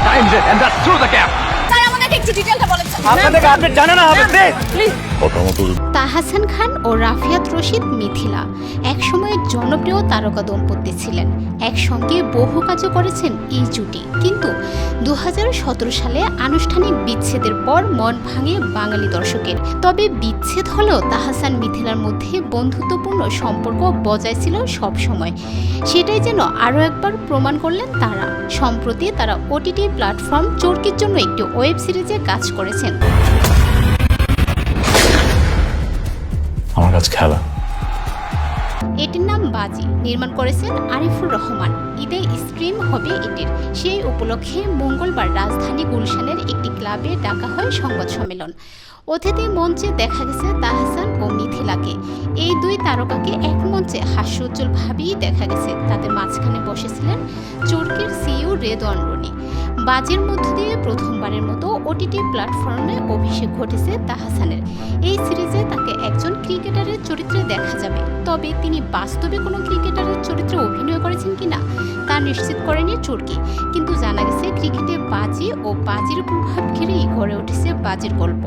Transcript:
times it and that's through the gap. Sir আমাদেরকে একটু ডিটেইলটা বলেন স্যার। আপনাদেরকে আপডেট জানা না হবে প্লিজ। তাহসান খান ও রাফিয়াত রশিদ মিথিলা একসময়ের জনপ্রিয় তারকা দম্পতি ছিলেন। একসঙ্গে বহু কাজও করেছেন এই জুটি, কিন্তু 2017 সালে আনুষ্ঠানিক বিচ্ছেদের পর মন ভাঙে বাঙালি দর্শকের। তবে বিচ্ছেদ হলেও তাহসান মিথিলার মধ্যে বন্ধুত্বপূর্ণ সম্পর্ক বজায় ছিল সবসময়। সেটাই যেন আরও একবার প্রমাণ করলেন তারা। সম্প্রতি তারা ওটিটি প্ল্যাটফর্ম চরকির জন্য একটি ওয়েব সিরিজে কাজ করেছেন। আমার কাছে খেলা। এটির নাম বাজি, নির্মাণ করেছেন আরিফুর রহমান। ঈদে স্ট্রিম হবে এটির। সেই উপলক্ষে মঙ্গলবার রাজধানী গুলশানের একটি ক্লাবে ডাকা হয় সংবাদ সম্মেলন। অতিথি মঞ্চে দেখা গেছে তাহসান ও মিথিলাকে। এই দুই তারকাকে এক মঞ্চে হাস্যোজ্জ্বলভাবেই দেখা গেছে। তাদের মাঝখানে বসেছিলেন চরকির সিইও রেদওয়ান রনি। বাজির মধ্য দিয়ে প্রথমবারের মতো ওটিটি প্ল্যাটফর্মে অভিষেক ঘটেছে তাহসানের। এই সিরিজে তাকে একজন ক্রিকেটারের চরিত্রে দেখা যাবে, তবে তিনি বাস্তবে কোনো ক্রিকেটারের চরিত্রে অভিনয় করেছেন কিনা তা নিশ্চিত করেনি চরকি। কিন্তু জানা গেছে ক্রিকেটে বাজি ও বাজির প্রভাব ঘিরেই গড়ে উঠেছে বাজির গল্প।